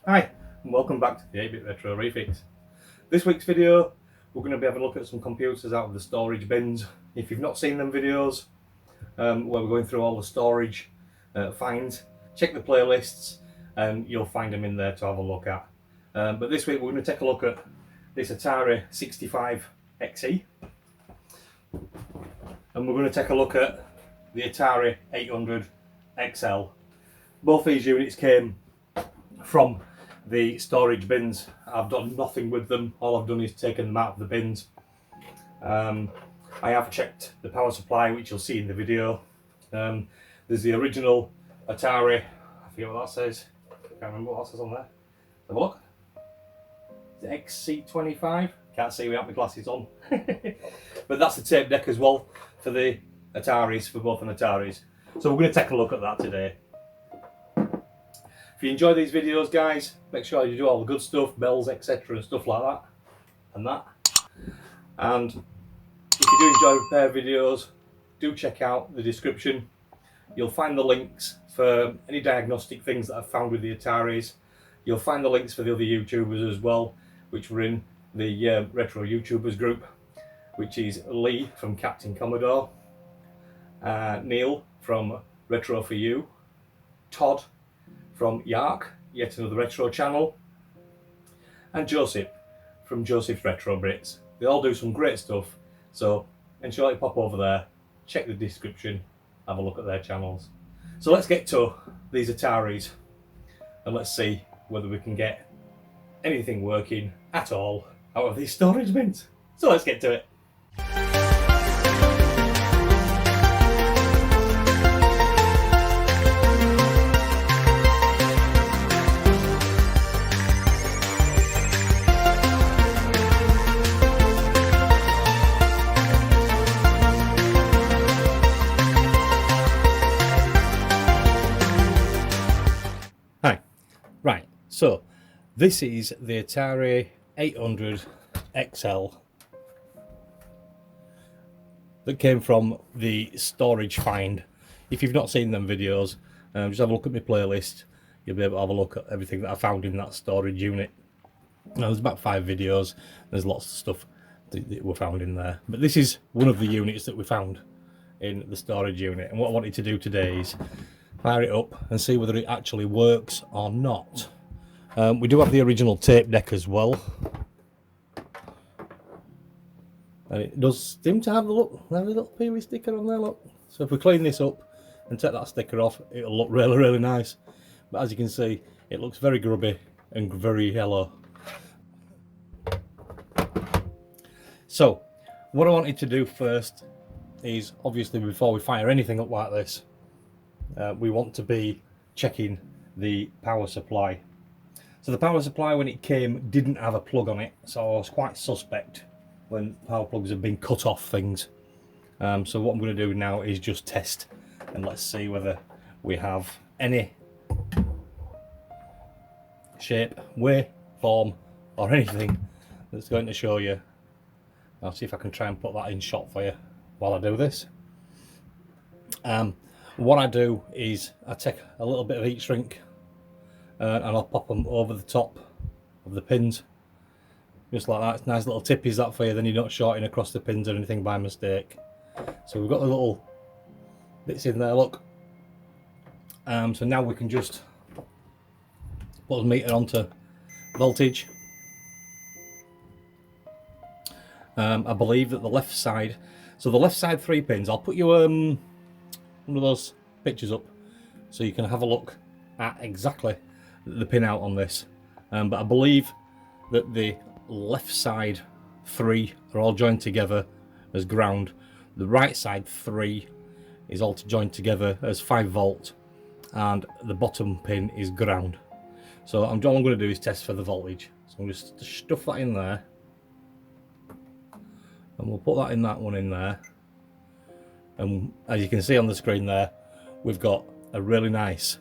Hi, and welcome back to the 8-Bit Retro Refix. This week's video, we're going to be having a look at some computers out of the storage bins. If you've not seen them videos, where we're going through all the storage finds, check the playlists and you'll find them in there to have a look at. But this week we're going to take a look at this Atari 65XE, and we're going to take a look at the Atari 800 XL. Both these units came from the storage bins. I've done nothing with them. All I've done is taken them out of the bins. I have checked the power supply, which you'll see in the video. There's the original Atari, I forget what that says, I can't remember what that says on there. Have a look. Is it XC25? Can't see without my glasses on. But that's the tape deck as well for the Ataris, for both an Ataris. So we're going to take a look at that today. If you enjoy these videos, guys, make sure you do all the good stuff, bells, etc. and stuff like that. And if you do enjoy repair videos, do check out the description. You'll find the links for any diagnostic things that I've found with the Ataris. You'll find the links for the other YouTubers as well, which were in the Retro YouTubers group, which is Lee from Captain Commodore, Neil from Retro for You, Todd from Yark, yet another retro channel, and Josip from Josip's Retro Brits. They all do some great stuff, so ensure you pop over there, check the description, have a look at their channels. So let's get to these Ataris and let's see whether we can get anything working at all out of these storage bins. So let's get to it. Right, so this is the Atari 800 XL that came from the storage find. If you've not seen them videos, just have a look at my playlist. You'll be able to have a look at everything that I found in that storage unit. Now, there's about 5 videos. There's lots of stuff that were found in there. But this is one of the units that we found in the storage unit. And what I wanted to do today is fire it up and see whether it actually works or not. We do have the original tape deck as well, and it does seem to have a little peely sticker on there, look. So if we clean this up and take that sticker off, it'll look really nice. But as you can see, it looks very grubby and very yellow. So what I wanted to do first is, obviously before we fire anything up like this, we want to be checking the power supply. So the power supply, when it came, didn't have a plug on it, so I was quite suspect when power plugs have been cut off things. So what I'm going to do now is just test, and let's see whether we have any shape, way, form or anything that's going to show you. I'll see if I can try and put that in shot for you while I do this. What I do is I take a little bit of heat shrink and I'll pop them over the top of the pins, just like that. It's nice little tip is that for you, then you're not shorting across the pins or anything by mistake. So we've got the little bits in there, look. So now we can just put the meter onto voltage. I believe that the left side, so the left side 3 pins, I'll put you one of those pictures up so you can have a look at exactly the pin out on this. But I believe that the left side 3 are all joined together as ground. The right side 3 is all joined together as 5 volt, and the bottom pin is ground. So all I'm going to do is test for the voltage. So I'm just stuff that in there, and we'll put that in that one in there. And as you can see on the screen there, we've got a really nice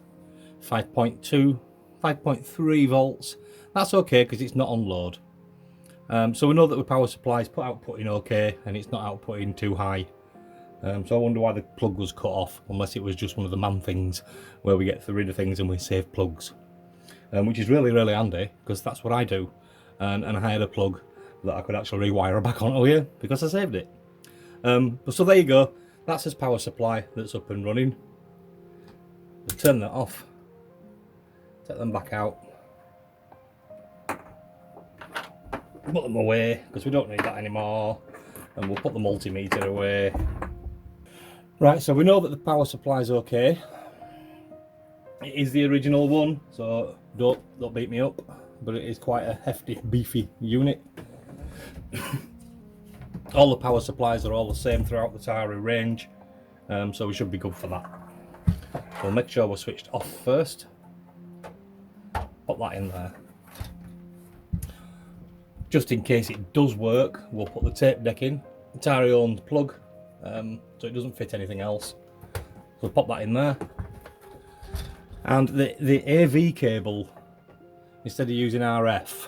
5.2, 5.3 volts. That's okay because it's not on load. So we know that the power supply is outputting okay, and it's not outputting too high. So I wonder why the plug was cut off, unless it was just one of the man things where we get rid of things and we save plugs. which is really, really handy because that's what I do. And I had a plug that I could actually rewire back onto here because I saved it. So there you go. That's his power supply that's up and running. Let's turn that off. Take them back out. Put them away because we don't need that anymore. And we'll put the multimeter away. Right, so we know that the power supply is okay. It is the original one, so don't beat me up. But it is quite a hefty, beefy unit. All the power supplies are all the same throughout the Atari range, so we should be good for that. We'll make sure we're switched off first. Put that in there. Just in case it does work, we'll put the tape deck in. Atari owned plug, so it doesn't fit anything else. So pop that in there. And the AV cable, instead of using RF,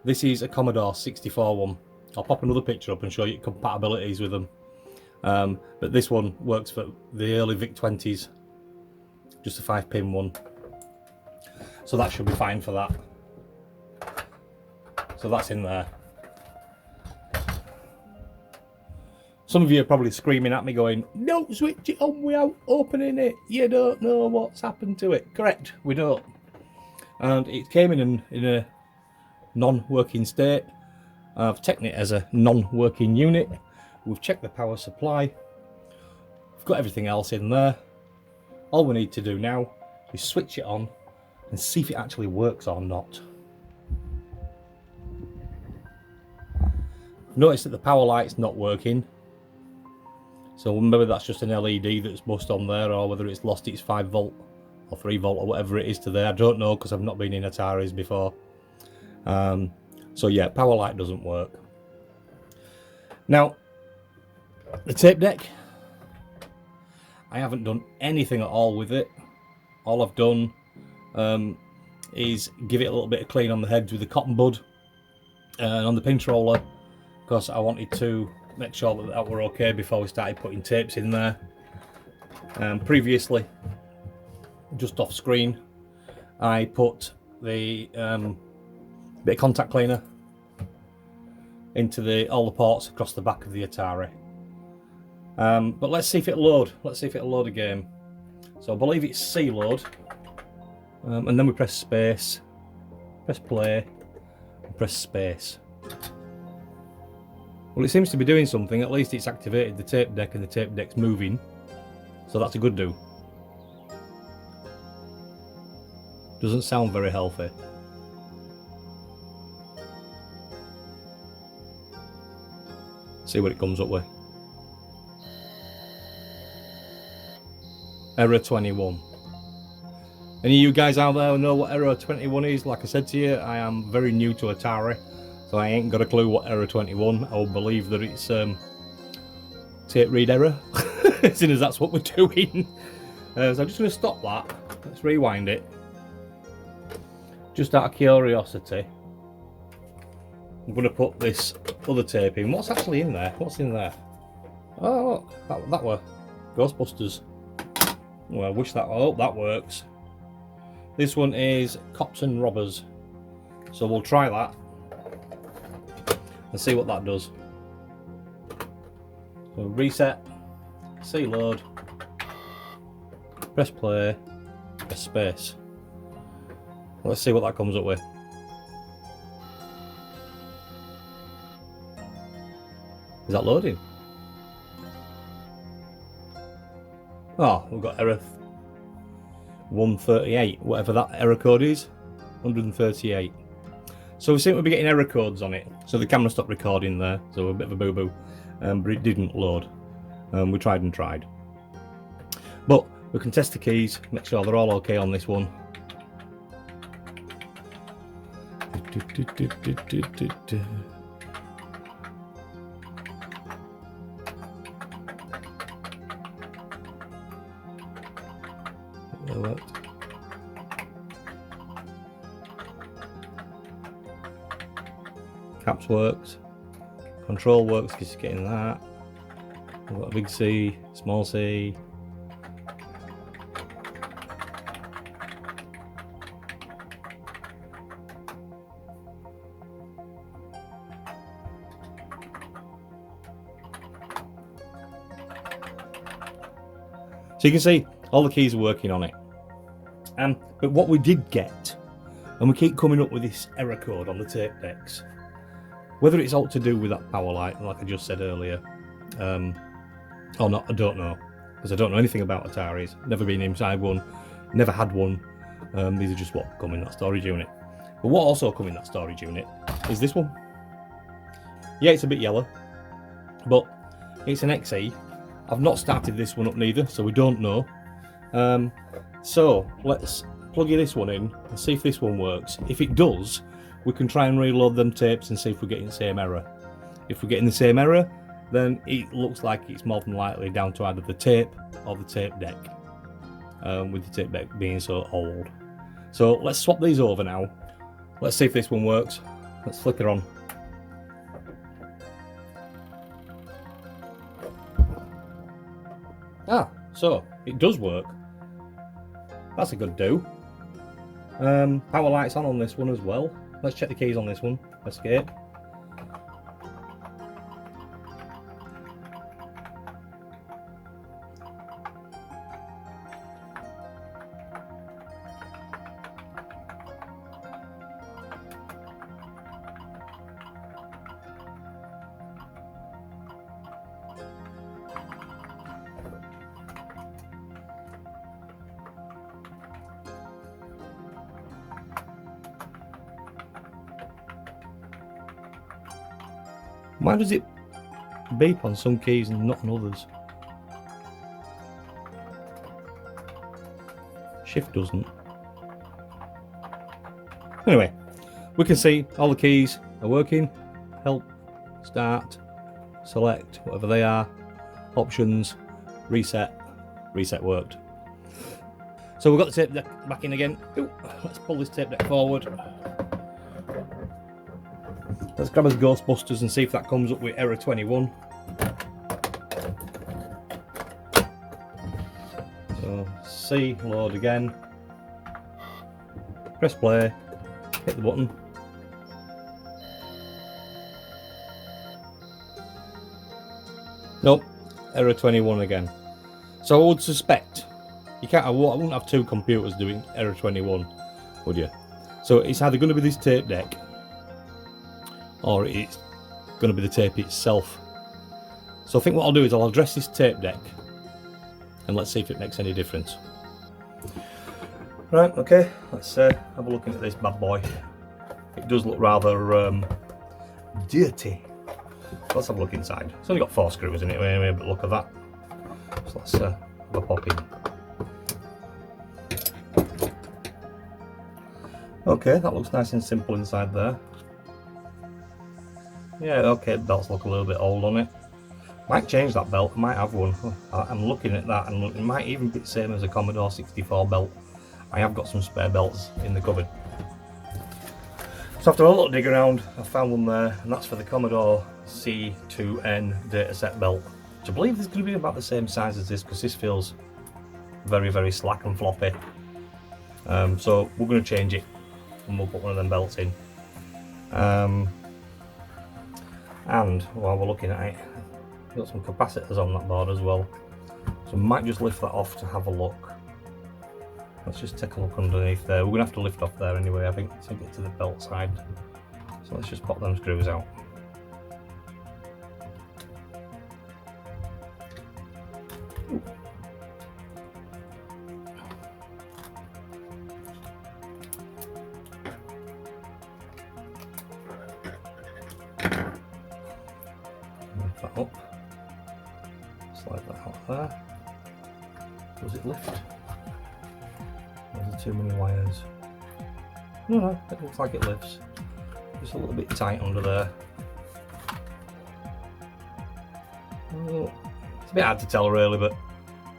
this is a Commodore 64 one. I'll pop another picture up and show you compatibilities with them. But this one works for the early VIC-20s, just a 5-pin one. So that should be fine for that. So that's in there. Some of you are probably screaming at me going, "Don't switch it on without opening it. You don't know what's happened to it." Correct, we don't. And it came in a non-working state. I've taken it as a non-working unit. We've checked the power supply. We've got everything else in there. All we need to do now is switch it on and see if it actually works or not. Notice that the power light's not working. So maybe that's just an LED that's bust on there, or whether it's lost its 5 volt or 3 volt or whatever it is to there. I don't know because I've not been in Ataris before. So yeah, power light doesn't work. Now, the tape deck, I haven't done anything at all with it. All I've done is give it a little bit of clean on the heads with the cotton bud and on the pinch roller, because I wanted to make sure that were okay before we started putting tapes in there. Previously, just off screen, I put the bit of contact cleaner into all the ports across the back of the Atari. But let's see if it'll load. Let's see if it'll load a game. So I believe it's C load, and then we press space, press play, and press space. Well, it seems to be doing something. At least it's activated the tape deck, and the tape deck's moving, so that's a good do. Doesn't sound very healthy. See what it comes up with. Error 21. Any of you guys out there who know what Error 21 is? Like I said to you, I am very new to Atari, so I ain't got a clue what Error 21. I will believe that it's tape read error, as soon as that's what we're doing. So I'm just going to stop that. Let's rewind it. Just out of curiosity, I'm going to put this other tape in. What's actually in there? What's in there? Oh, look, that were Ghostbusters. Well, I wish that. Oh, that works. This one is Cops and Robbers. So we'll try that and see what that does. So reset, C load, press play, press space. Let's see what that comes up with. Is that loading? Oh, we've got error 138, whatever that error code is, 138. So we seem to be getting error codes on it. So the camera stopped recording there, so a bit of a boo-boo, but it didn't load. We tried and tried. But we can test the keys, make sure they're all okay on this one. That worked. Caps works. Control works, just getting that. We've got a big C, small C. So you can see all the keys are working on it. But what we did get, and we keep coming up with this error code on the tape decks, whether it's all to do with that power light, like I just said earlier, or not, I don't know, because I don't know anything about Ataris. Never been inside one, never had one. These are just what come in that storage unit. But what also come in that storage unit is this one. Yeah, it's a bit yellow, but it's an XE. I've not started this one up neither, so we don't know. So let's plug this one in and see if this one works. If it does, we can try and reload them tapes and see if we're getting the same error. If we're getting the same error, then it looks like it's more than likely down to either the tape or the tape deck, with the tape deck being so old. So let's swap these over now. Let's see if this one works. Let's flick it on. Ah, so it does work. That's a good do. Power light's on this one as well. Let's check the keys on this one. Escape. Why does it beep on some keys and not on others? Shift doesn't. Anyway, we can see all the keys are working. Help, start, select, whatever they are, options, reset. Reset worked. So we've got the tape deck back in again. Ooh, let's pull this tape deck forward. Let's grab us Ghostbusters and see if that comes up with error 21. So C, load again. Press play, hit the button. Nope, error 21 again. So I would suspect, I wouldn't have two computers doing error 21, would you? So it's either going to be this tape deck, or it's going to be the tape itself. So I think what I'll do is I'll address this tape deck and let's see if it makes any difference. Right, okay, let's have a look into this bad boy. It does look rather dirty. Let's have a look inside. It's only got 4 screws in it anyway, but look at that. So let's have a pop in. Okay, that looks nice and simple inside there. Yeah, okay, the belts look a little bit old on it. Might change that belt, I might have one. I'm looking at that and it might even be the same as a Commodore 64 belt. I have got some spare belts in the cupboard. So after a little dig around, I found one there, and that's for the Commodore C2N dataset belt, which I believe is going to be about the same size as this, because this feels very, very slack and floppy. So we're going to change it, and we'll put one of them belts in. And while we're looking at it, we've got some capacitors on that board as well. So we might just lift that off to have a look. Let's just take a look underneath there. We're going to have to lift off there anyway, I think, to get to the belt side. So let's just pop them screws out. Lift that up. Slide that out there. Does it lift? There's too many wires. No, it looks like it lifts. Just a little bit tight under there. Oh, it's a bit hard to tell really, but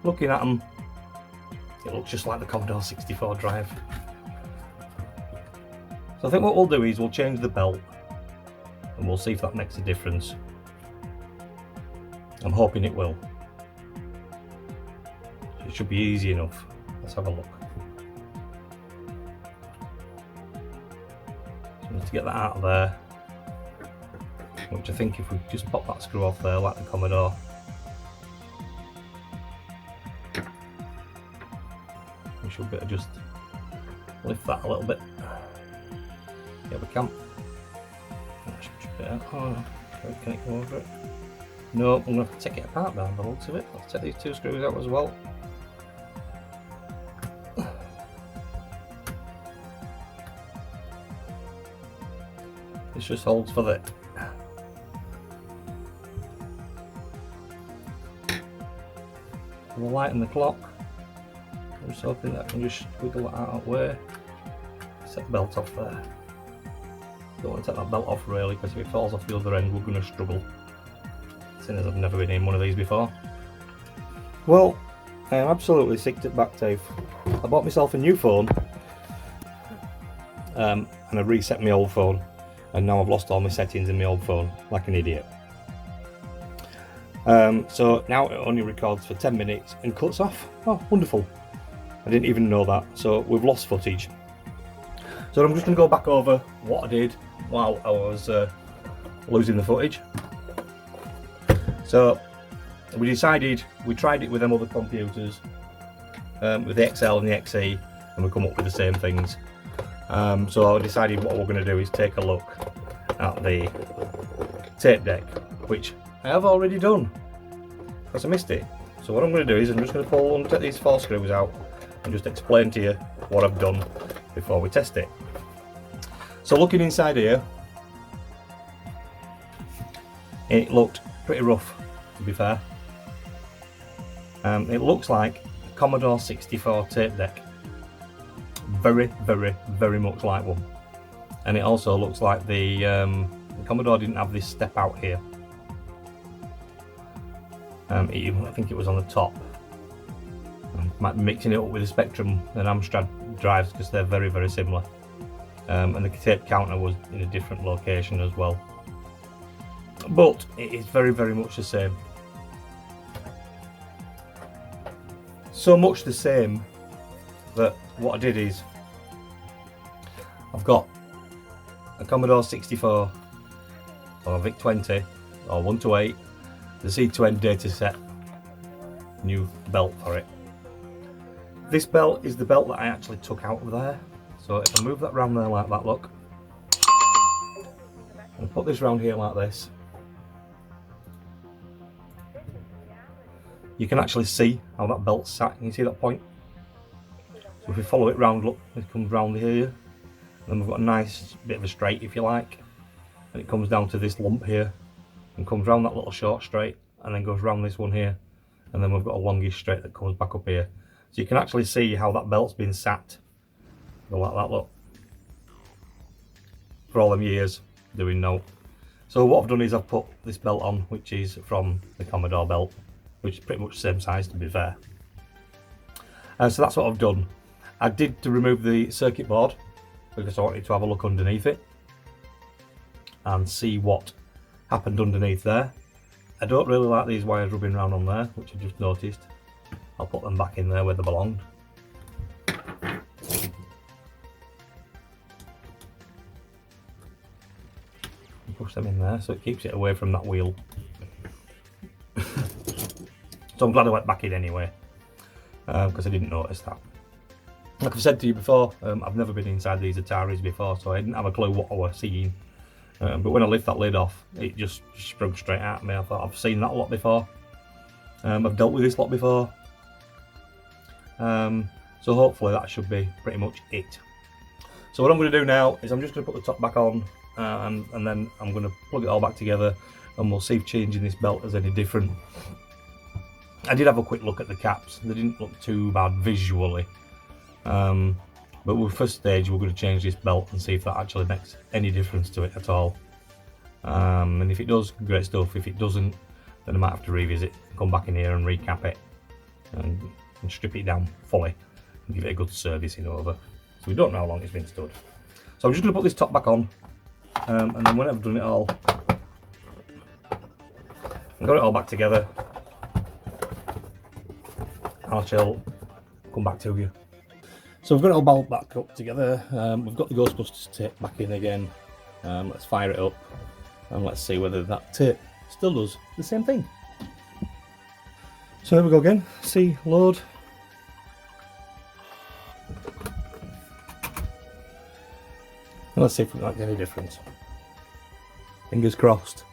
looking at them, it looks just like the Commodore 64 drive. So I think what we'll do is we'll change the belt and we'll see if that makes a difference. I'm hoping it will. It should be easy enough. Let's have a look. So need to get that out of there, which I think if we just pop that screw off there like the Commodore, should be able to just lift that a little bit. Yeah, we can. That should chip it out. Oh, can it go over it? No, I'm going to have to take it apart now, by the looks of it. I'll take these 2 screws out as well. This just holds for the light and the clock. I'm just hoping that I can just wiggle that out of the way. Set the belt off there. Don't want to take that belt off really, because if it falls off the other end we're going to struggle. Seeing as I've never been in one of these before. Well, I am absolutely sick to back tape. I bought myself a new phone and I reset my old phone, and now I've lost all my settings in my old phone like an idiot. So now it only records for 10 minutes and cuts off. Oh, wonderful. I didn't even know that. So we've lost footage. So I'm just going to go back over what I did while I was losing the footage. So we tried it with them other computers, with the XL and the XE, and we come up with the same things. So I decided what we're going to do is take a look at the tape deck, which I have already done because I missed it. So what I'm going to do is I'm just going to take these 4 screws out and just explain to you what I've done before we test it. So looking inside here, it looked pretty rough, to be fair. It looks like a Commodore 64 tape deck. Very, very, very much like one. And it also looks like the Commodore didn't have this step out here. I think it was on the top. Might be mixing it up with the Spectrum and Amstrad drives because they're very, very similar. And the tape counter was in a different location as well. But it is very, very much the same. So much the same that what I did is I've got a Commodore 64 or VIC-20 or 128, the C2N dataset, new belt for it. This belt is the belt that I actually took out of there. So if I move that round there like that, look, and put this round here like this, you can actually see how that belt's sat. Can you see that point? So if we follow it round, look, it comes round here, and then we've got a nice bit of a straight, if you like, and it comes down to this lump here, and comes round that little short straight, and then goes round this one here, and then we've got a longish straight that comes back up here. So you can actually see how that belt's been sat. Go like that, look. For all them years doing no. So what I've done is I've put this belt on, which is from the Commodore belt, which is pretty much the same size, to be fair. So that's what I've done. I did to remove the circuit board because I wanted to have a look underneath it and see what happened underneath there. I don't really like these wires rubbing around on there, which I just noticed. I'll put them back in there where they belonged. Push them in there so it keeps it away from that wheel. So I'm glad I went back in anyway, because I didn't notice that. Like I've said to you before, I've never been inside these Ataris before, so I didn't have a clue what I was seeing. But when I lift that lid off, it just sprung straight at me. I thought, I've seen that a lot before. I've dealt with this lot before. So hopefully that should be pretty much it. So what I'm going to do now is I'm just going to put the top back on, and then I'm going to plug it all back together, and we'll see if changing this belt is any different. I did have a quick look at the caps. They didn't look too bad visually. But with first stage we're going to change this belt and see if that actually makes any difference to it at all. And if it does, great stuff. If it doesn't, then I might have to revisit, come back in here and recap it and strip it down fully and give it a good servicing over. So we don't know how long it's been stood. So I'm just going to put this top back on, and then when I've done it all, I've got it all back together, I shall come back to you. So we've got it all back up together. We've got the Ghostbusters tape back in again. Let's fire it up and let's see whether that tape still does the same thing. So here we go again. See, load. Let's see if it makes any difference. Fingers crossed.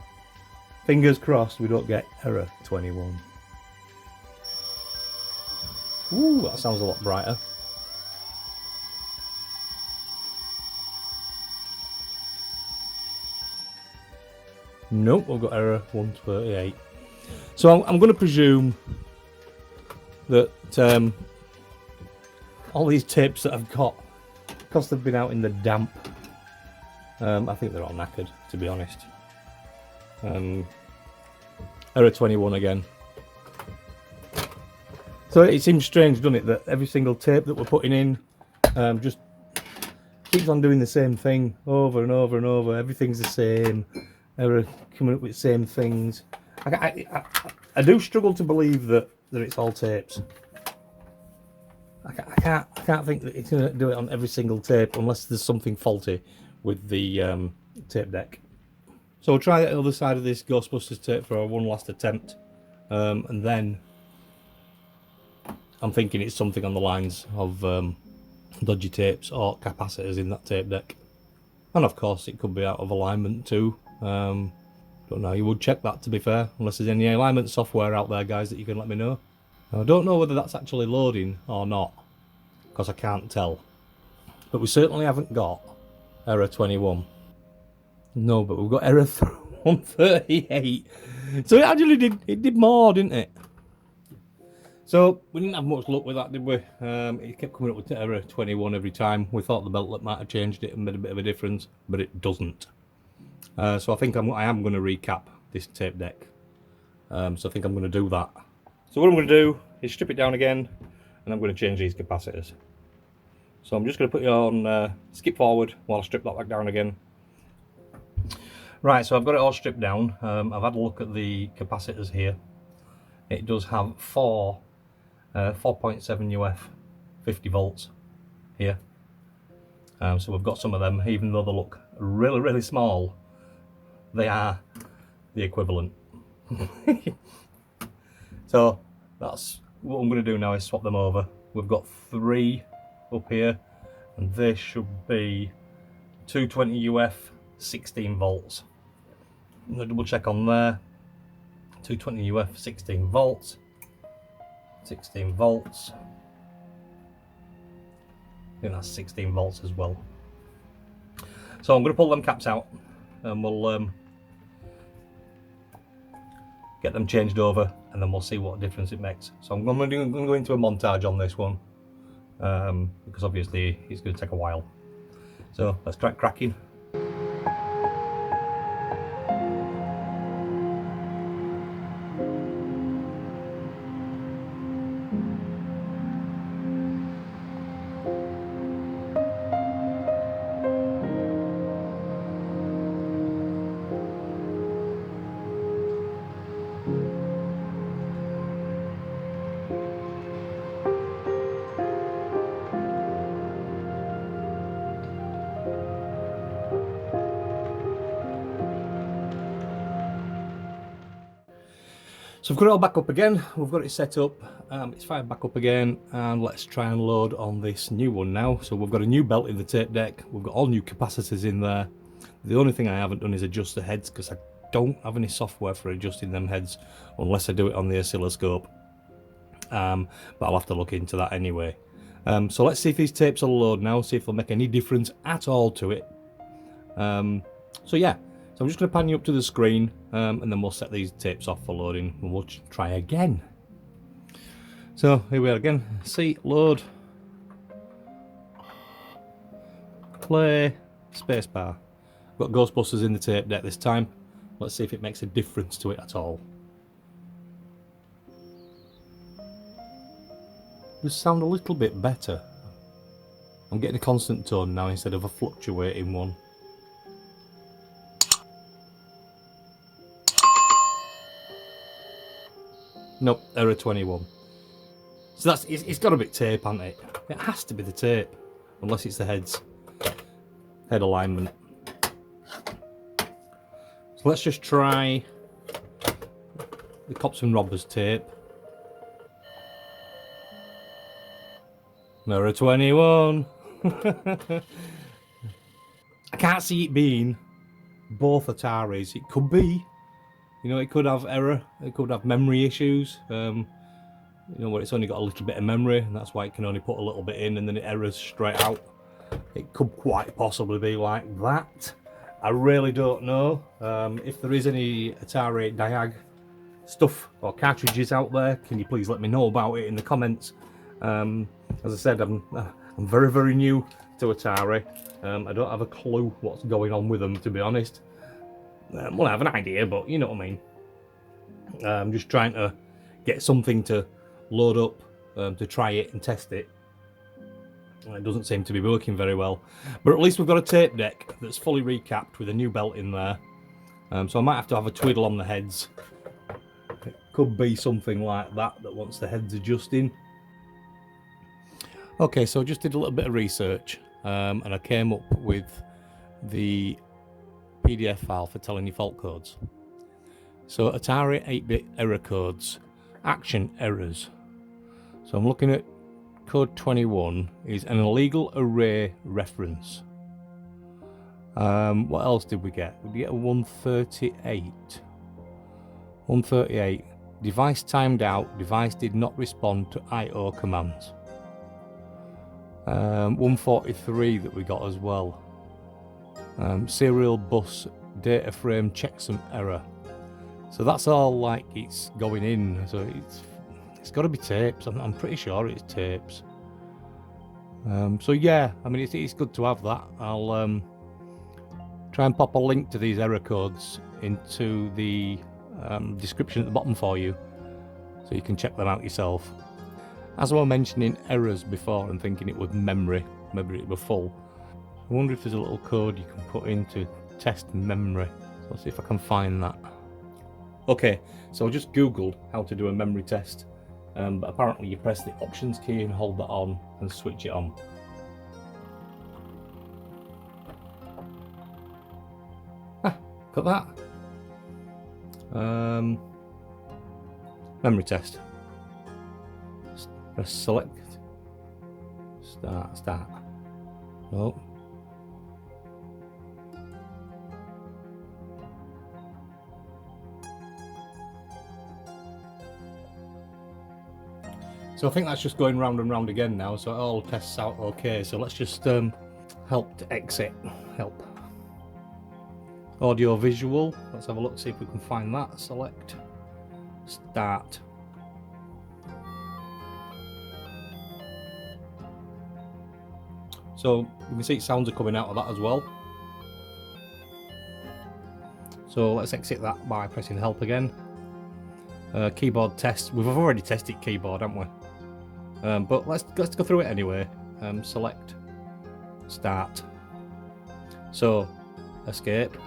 Fingers crossed we don't get error 21. Ooh, that sounds a lot brighter. Nope, we've got error 138. So I'm going to presume that all these tapes that I've got, because they've been out in the damp, I think they're all knackered, to be honest. Error 21 again. So it seems strange, doesn't it, that every single tape that we're putting in just keeps on doing the same thing over and over and over. Everything's the same. Error coming up with the same things. I do struggle to believe that it's all tapes. I can't think that it's going to do it on every single tape unless there's something faulty with the tape deck. So we'll try the other side of this Ghostbusters tape for one last attempt, and then I'm thinking it's something on the lines of dodgy tapes or capacitors in that tape deck. And of course it could be out of alignment too. Don't know, you would check that, to be fair, unless there's any alignment software out there, guys, that you can let me know. I don't know whether that's actually loading or not, because I can't tell. But we certainly haven't got error 21. No, but we've got error 138. So it actually did more, didn't it? So we didn't have much luck with that, did we? It kept coming up with error 21 every time. We thought the belt might have changed it and made a bit of a difference, but it doesn't. So I think I am going to recap this tape deck. So I think I'm going to do that. So what I'm going to do is strip it down again, and I'm going to change these capacitors. So I'm just going to put you on skip forward while I strip that back down again. Right, so I've got it all stripped down. I've had a look at the capacitors here. It does have four 4.7 UF 50 volts here. So we've got some of them, even though they look really, really small. They are the equivalent. So that's what I'm going to do now, is swap them over. We've got 3 up here, and this should be 220 UF 16 volts. I'm going to double check on there. 220 UF 16 volts. 16 volts. I think that's 16 volts as well. So I'm going to pull them caps out, and we'll get them changed over, and then we'll see what difference it makes. So I'm going to go into a montage on this one, because obviously it's going to take a while. So let's try cracking. So I've got it all back up again, we've got it set up, it's fired back up again, and let's try and load on this new one now. So we've got a new belt in the tape deck, we've got all new capacitors in there. The only thing I haven't done is adjust the heads, because I don't have any software for adjusting them heads unless I do it on the oscilloscope. But I'll have to look into that anyway. So let's see if these tapes will load now, see if they'll make any difference at all to it. So yeah. So I'm just going to pan you up to the screen, and then we'll set these tapes off for loading, and we'll try again. So here we are again. See, load, play, spacebar. Got Ghostbusters in the tape deck this time. Let's see if it makes a difference to it at all. Does sound a little bit better. I'm getting a constant tone now instead of a fluctuating one. Nope, error 21. So it's got a bit tape, hasn't it? It has to be the tape, unless it's the head alignment. So let's just try the Cops and Robbers tape. Error 21. I can't see it being both Ataris. It could be, you know, it could have error, it could have memory issues, you know, where it's only got a little bit of memory and that's why it can only put a little bit in and then it errors straight out. It could quite possibly be like that. I really don't know. If there is any Atari Diag stuff or cartridges out there, can you please let me know about it in the comments? As I said, I'm very, very new to Atari. I don't have a clue what's going on with them, to be honest. Well, I have an idea, but you know what I mean. I'm just trying to get something to load up to try it and test it. It doesn't seem to be working very well, but at least we've got a tape deck that's fully recapped with a new belt in there. So I might have to have a twiddle on the heads. It could be something like that wants the heads adjusting. Okay, so I just did a little bit of research and I came up with the PDF file for telling you fault codes. So Atari 8-bit error codes, action errors. So I'm looking at code 21 is an illegal array reference. What else did we get? We get a 138. 138. Device timed out. Device did not respond to I/O commands. 143 that we got as well. Serial bus data frame checksum error. So that's all like it's going in. So it's got to be tapes. I'm pretty sure it's tapes. So yeah, I mean it's good to have that. I'll try and pop a link to these error codes into the description at the bottom for you, so you can check them out yourself. As I was mentioning errors before and thinking it was memory, maybe it was full. I wonder if there's a little code you can put in to test memory. So let's see if I can find that. Okay, so I just googled how to do a memory test. But apparently you press the options key and hold that on and switch it on. Got that. Memory test. Press select. Start. Oh. So I think that's just going round and round again now, so it all tests out okay. So let's just help to exit. Help. Audio visual. Let's have a look, see if we can find that. Select. Start. So you can see sounds are coming out of that as well. So let's exit that by pressing help again. Keyboard test. We've already tested keyboard, haven't we? But let's go through it anyway. Select. Start. So escape.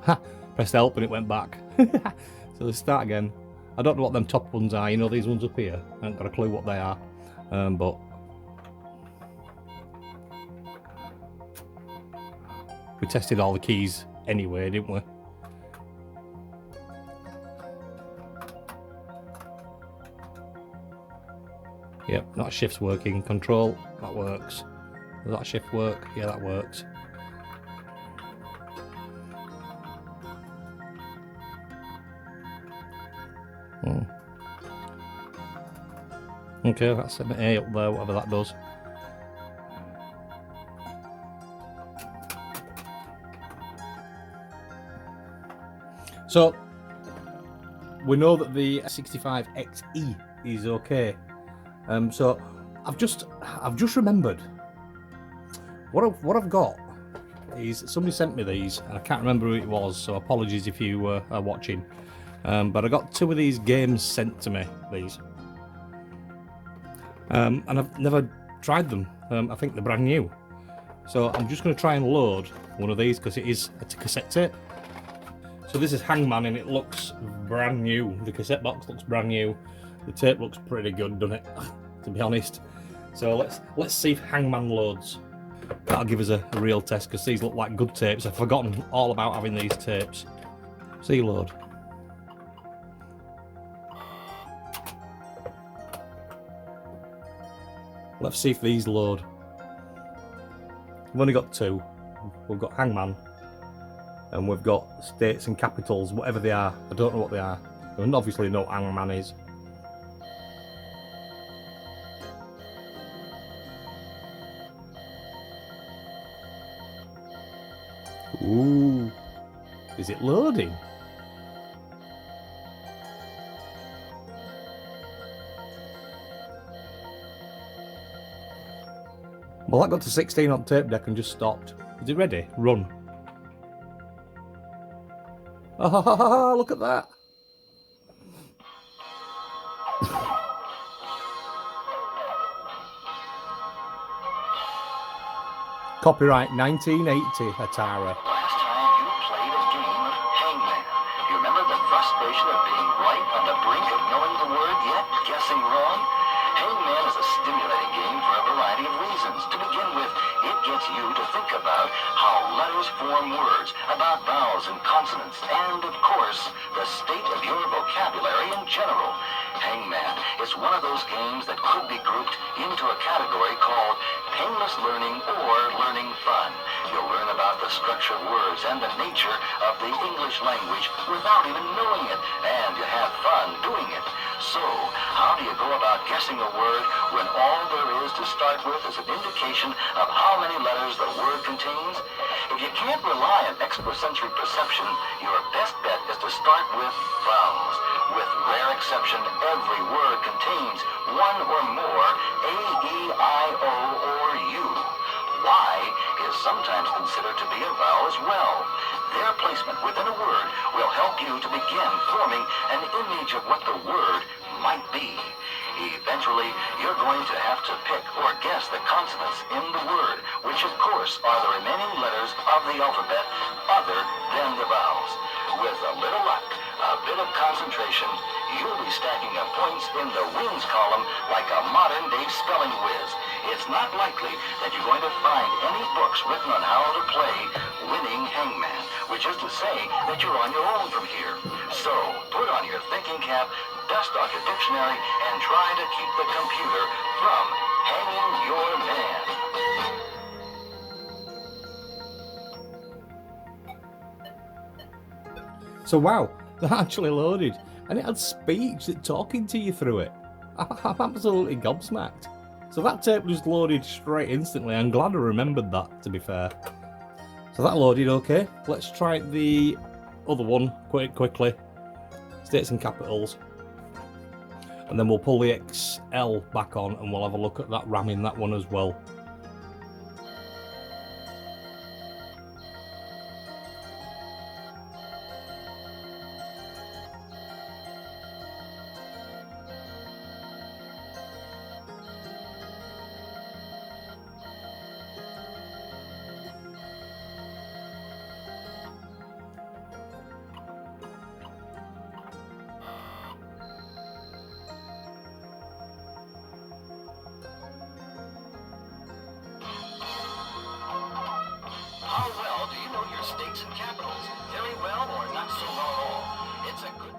Ha! Pressed help and it went back. So let's start again. I don't know what them top ones are, you know, these ones up here. I haven't got a clue what they are. But we tested all the keys anyway, didn't we? Yep, that shift's working. Control, that works. Does that shift work? Yeah, that works. Okay, that's an A up there, whatever that does. So we know that the 65XE is okay. So I've just remembered what I've got is somebody sent me these and I can't remember who it was, so apologies if you are watching. But I got two of these games sent to me, these. And I've never tried them. I think they're brand new. So I'm just going to try and load one of these because it is a cassette tape. So this is Hangman and it looks brand new. The cassette box looks brand new. The tape looks pretty good, doesn't it? To be honest. So let's see if Hangman loads. That'll give us a real test because these look like good tapes. I've forgotten all about having these tapes. See load. Let's see if these load. We've only got two. We've got Hangman, and we've got states and capitals, whatever they are. I don't know what they are. And obviously know what Hangman is. Ooh, is it loading? Well, that got to 16 on tape deck and just stopped. Is it ready? Run. Ah, look at that. Copyright 1980, Atari. Last time you played a game of Hangman, you remember the frustration of being right on the brink of knowing the word yet guessing wrong? Hangman is a stimulating game for a variety of reasons. To begin with, it gets you to think about how letters form words, about vowels and consonants, and, of course, the state of your vocabulary in general. Hangman is one of those games that could be grouped into a category called painless learning or learning fun. You'll learn about the structure of words and the nature of the English language without even knowing it, and you have fun doing it. So, how do you go about guessing a word when all there is to start with is an indication of how many letters the word contains? If you can't rely on extrasensory perception, your best bet is to start with vowels. With rare exception, every word contains one or more A, E, I, O, or U. Y is sometimes considered to be a vowel as well. Their placement within a word will help you to begin forming an image of what the word might be. Eventually, you're going to have to pick or guess the consonants in the word, which of course are the remaining letters of the alphabet other than the vowels. With a little luck, a bit of concentration, you'll be stacking up points in the wins column like a modern-day spelling whiz. It's not likely that you're going to find any books written on how to play winning Hangman, which is to say that you're on your own from here. So, put on your thinking cap, dust off your dictionary, and try to keep the computer from hanging your man. So wow, that actually loaded, and it had speech that talking to you through it. I'm absolutely gobsmacked. So that tape just loaded straight instantly. I'm glad I remembered that, to be fair. So that loaded okay. Let's try the other one quickly. States and capitals. And then we'll pull the XL back on and we'll have a look at that ramming that one as well. How well do you know your states and capitals? Very well or not so well at all? It's a good...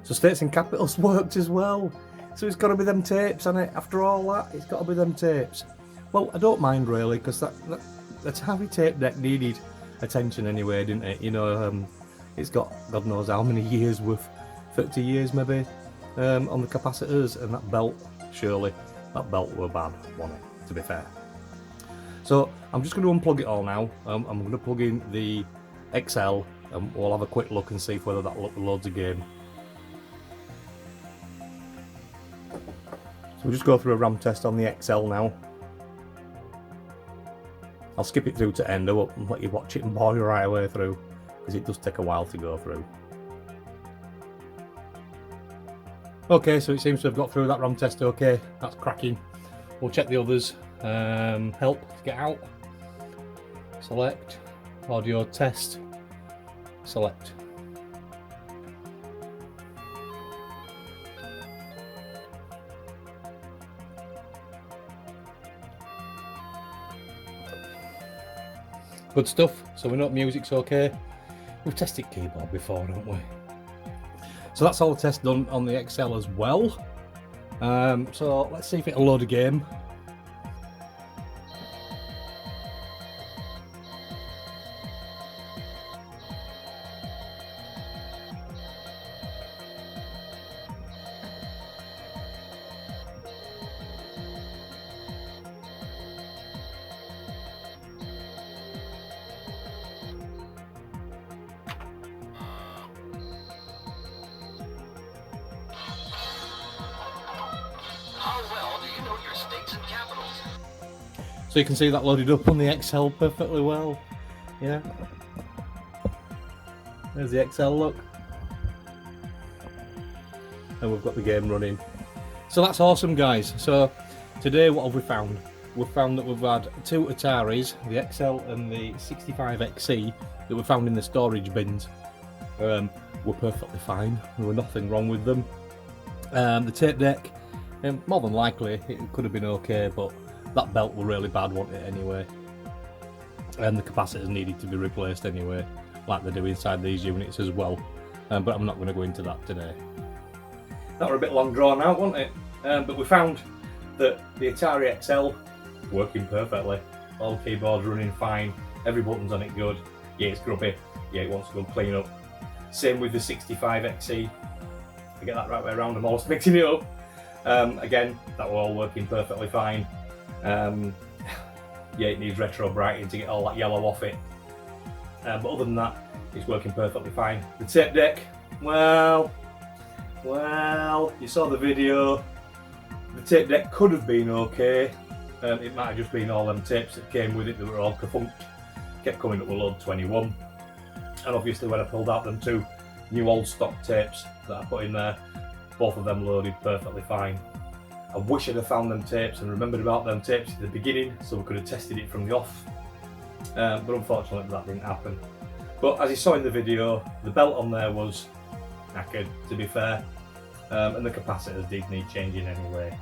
So states and capitals worked as well. So it's got to be them tapes, hasn't it? After all that, it's got to be them tapes. Well, I don't mind really, because that Atari tape deck needed attention anyway, didn't it? You know, it's got God knows how many years worth, 30 years maybe, on the capacitors, and that belt, surely, that belt were bad, wasn't it, to be fair. So I'm just going to unplug it all now. I'm going to plug in the XL and we'll have a quick look and see whether that loads again. So we'll just go through a RAM test on the XL now. I'll skip it through to end. I won't let you watch it and bore you right away through, because it does take a while to go through. Okay, so it seems to have got through that RAM test okay. That's cracking. We'll check the others. Help, get out. Select. Audio test. Select. Good stuff. So we know music's okay. We've tested keyboard before, haven't we? So that's all the tests done on the XL as well. So let's see if it'll load a game. So you can see that loaded up on the XL perfectly well. Yeah. There's the XL look. And we've got the game running. So that's awesome, guys. So today what have we found? We've found that we've had two Ataris, the XL and the 65XC, that were found in the storage bins. Were perfectly fine. There were nothing wrong with them. The tape deck, more than likely it could have been okay, but that belt was really bad, wasn't it, anyway? And the capacitors needed to be replaced anyway, like they do inside these units as well. But I'm not going to go into that today. That were a bit long drawn out, wasn't it? But we found that the Atari XL working perfectly. All keyboards running fine, every button's on it good. Yeah, it's grubby. Yeah, it wants to go clean up. Same with the 65XC. I get that right way around, I'm almost mixing it up. Again, that were all working perfectly fine. Yeah, it needs retro brighting to get all that yellow off it. But other than that, it's working perfectly fine. The tape deck, well, you saw the video. The tape deck could have been okay. It might have just been all them tapes that came with it that were all kafunked. Kept coming up with load 21. And obviously when I pulled out them two new old stock tapes that I put in there, both of them loaded perfectly fine. I wish I'd have found them tapes and remembered about them tapes at the beginning so we could have tested it from the off. But unfortunately that didn't happen. But as you saw in the video, the belt on there was knackered, to be fair, and the capacitors did need changing anyway.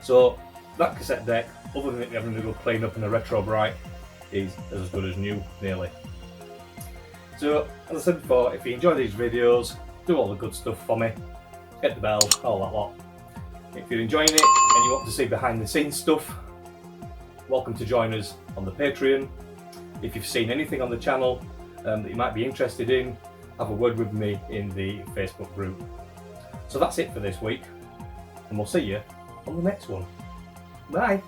So that cassette deck, other than it having to go clean up in a retro bright, is as good as new, nearly. So as I said before, if you enjoy these videos, do all the good stuff for me, hit the bell, all that lot. If you're enjoying it and you want to see behind the scenes stuff, welcome to join us on the Patreon. If you've seen anything on the channel that you might be interested in, have a word with me in the Facebook group. So that's it for this week, and we'll see you on the next one. Bye!